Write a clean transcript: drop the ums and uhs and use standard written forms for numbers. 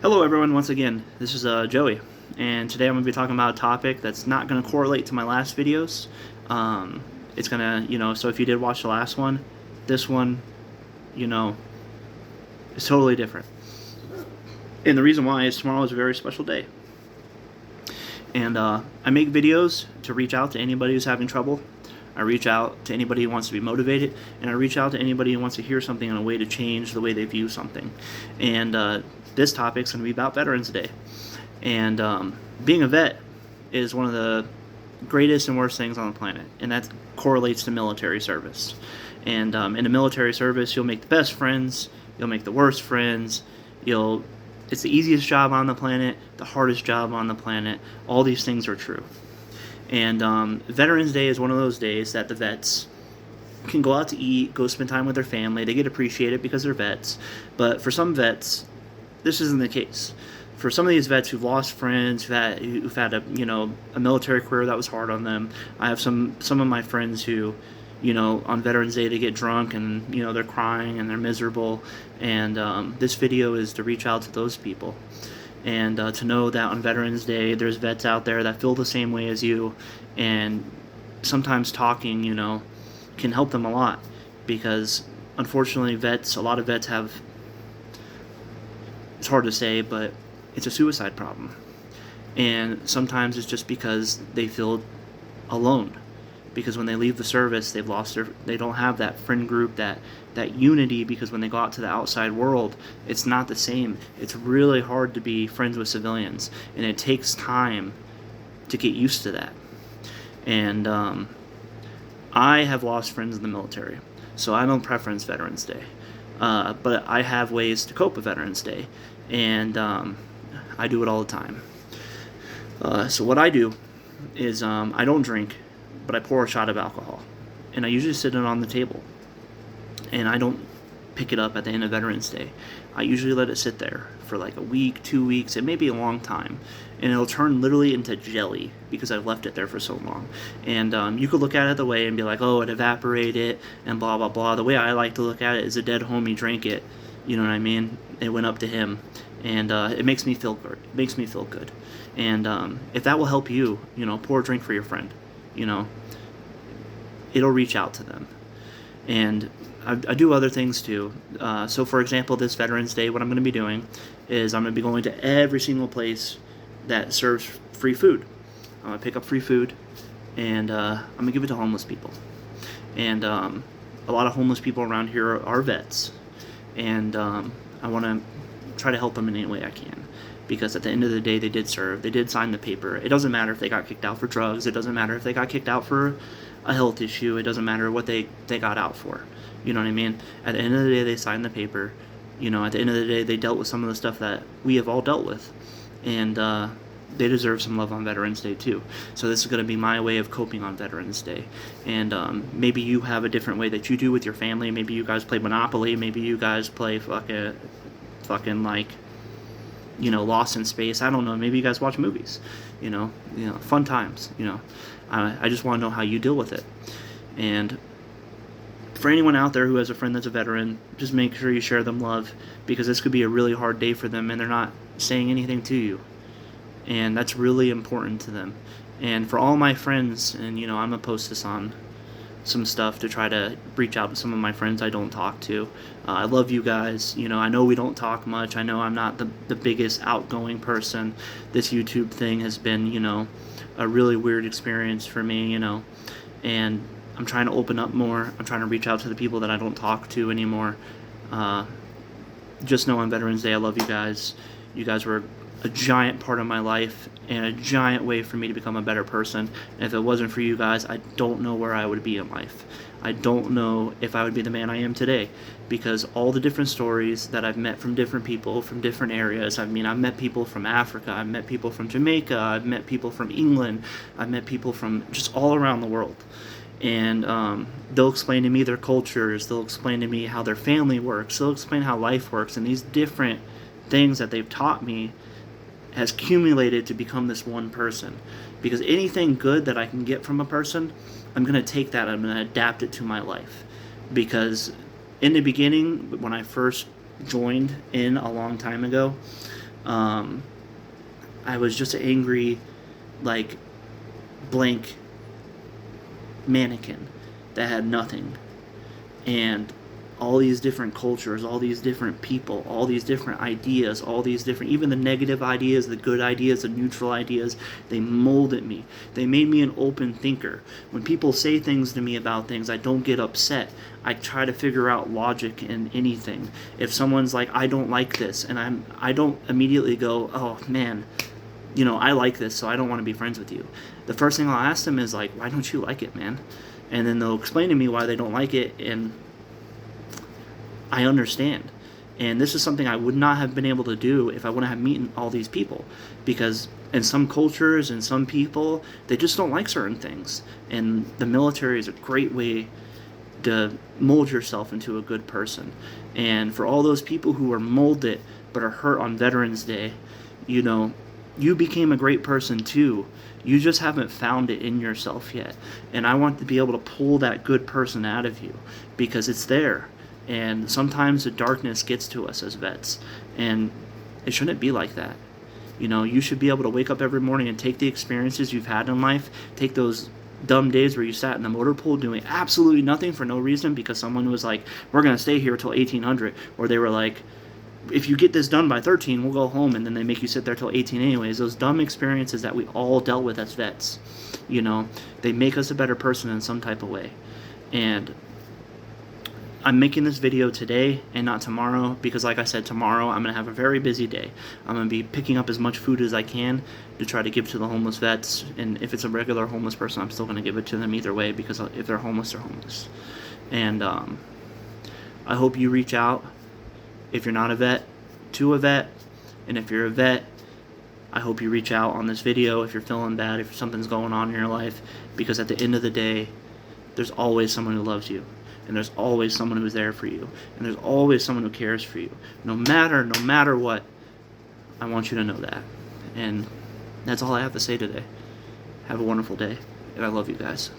Hello everyone, once again, this is Joey, and today I'm going to be talking about a topic that's not going to correlate to my last videos. Um, it's going to, so if you did watch the last one, this one, you know, is totally different. And the reason why is tomorrow is a very special day. And I make videos to reach out to anybody who's having trouble. I reach out to anybody who wants to be motivated, and I reach out to anybody who wants to hear something in a way to change the way they view something. And this topic's going to be about Veterans Day. And being a vet is one of the greatest and worst things on the planet, and that correlates to military service. And in the military service, you'll make the best friends, you'll make the worst friends, it's the easiest job on the planet, the hardest job on the planet. All these things are true. And Veterans Day is one of those days that the vets can go out to eat, go spend time with their family. They get appreciated because they're vets. But for some vets, this isn't the case. For some of these vets who've lost friends, who've had a military career that was hard on them, I have some of my friends who, on Veterans Day they get drunk and they're crying and they're miserable. And this video is to reach out to those people, and to know that on Veterans Day there's vets out there that feel the same way as you, and sometimes talking, can help them a lot, because unfortunately a lot of vets have, it's hard to say, but it's a suicide problem. And sometimes it's just because they feel alone, because when they leave the service they don't have that friend group, that unity, because when they go out to the outside world it's not the same. It's really hard to be friends with civilians, and it takes time to get used to that. And I have lost friends in the military, so I don't preference Veterans Day, but I have ways to cope with Veterans Day, and I do it all the time. So what I do is I don't drink, but I pour a shot of alcohol, and I usually sit it on the table, and I don't pick it up at the end of Veterans Day. I usually let it sit there for like a week, 2 weeks, it may be a long time, and it'll turn literally into jelly because I've left it there for so long. And you could look at it the way and be like, oh, it evaporated and blah blah blah. The way I like to look at it is a dead homie drank it. You know what I mean? It went up to him, and it makes me feel good. It makes me feel good. And if that will help you, pour a drink for your friend. It'll reach out to them. And I do other things too. So for example, this Veterans Day, what I'm going to be doing is I'm going to be going to every single place that serves free food. I'm going to pick up free food, and I'm going to give it to homeless people. And a lot of homeless people around here are vets, and I want to try to help them in any way I can, because at the end of the day they did serve, they did sign the paper. It doesn't matter if they got kicked out for drugs, it doesn't matter if they got kicked out for a health issue, it doesn't matter what they got out for. You know what I mean? At the end of the day they signed the paper. At the end of the day they dealt with some of the stuff that we have all dealt with, and they deserve some love on Veterans Day too. So this is going to be my way of coping on Veterans Day. And maybe you have a different way that you do with your family. Maybe you guys play Monopoly, maybe you guys play fucking like, Lost in Space. I don't know. Maybe you guys watch movies. Fun times. I just want to know how you deal with it. And for anyone out there who has a friend that's a veteran, just make sure you share them love, because this could be a really hard day for them, and they're not saying anything to you, and that's really important to them. And for all my friends, and I'm gonna post this on some stuff to try to reach out to some of my friends I don't talk to. I love you guys. I know we don't talk much. I know I'm not the biggest outgoing person. This YouTube thing has been, a really weird experience for me, and I'm trying to open up more. I'm trying to reach out to the people that I don't talk to anymore. Just know on Veterans Day I love you guys. You guys were a giant part of my life and a giant way for me to become a better person. And if it wasn't for you guys, I don't know where I would be in life. I don't know if I would be the man I am today, because all the different stories that I've met from different people from different areas. I've met people from Africa, I've met people from Jamaica, I've met people from England, I've met people from just all around the world. And they'll explain to me their cultures, they'll explain to me how their family works, they'll explain how life works, and these different things that they've taught me has accumulated to become this one person. Because anything good that I can get from a person, I'm going to take that, I'm going to adapt it to my life. Because in the beginning, when I first joined in a long time ago, Um, I was just an angry, like, blank mannequin that had nothing. And all these different cultures, all these different people, all these different ideas, all these different, even the negative ideas, the good ideas, the neutral ideas, they molded me. They made me an open thinker. When people say things to me about things, I don't get upset. I try to figure out logic in anything. If someone's like, I don't like this, and I don't immediately go, oh man, I like this, so I don't want to be friends with you. The first thing I'll ask them is like, why don't you like it, man? And then they'll explain to me why they don't like it, and I understand. And this is something I would not have been able to do if I wouldn't have met all these people. Because in some cultures and some people, they just don't like certain things. And the military is a great way to mold yourself into a good person. And for all those people who are molded but are hurt on Veterans Day, you became a great person too. You just haven't found it in yourself yet. And I want to be able to pull that good person out of you because it's there. And sometimes the darkness gets to us as vets. And it shouldn't be like that. You should be able to wake up every morning and take the experiences you've had in life, take those dumb days where you sat in the motor pool doing absolutely nothing for no reason because someone was like, we're going to stay here till 1800. Or they were like, if you get this done by 13, we'll go home, and then they make you sit there till 18 anyways. Those dumb experiences that we all dealt with as vets, they make us a better person in some type of way. And I'm making this video today and not tomorrow because, like I said, tomorrow I'm going to have a very busy day. I'm going to be picking up as much food as I can to try to give to the homeless vets. And if it's a regular homeless person, I'm still going to give it to them either way because if they're homeless, they're homeless. And I hope you reach out, if you're not a vet, to a vet. And if you're a vet, I hope you reach out on this video if you're feeling bad, if something's going on in your life. Because at the end of the day, there's always someone who loves you. And there's always someone who's there for you. And there's always someone who cares for you. No matter what, I want you to know that. And that's all I have to say today. Have a wonderful day. And I love you guys.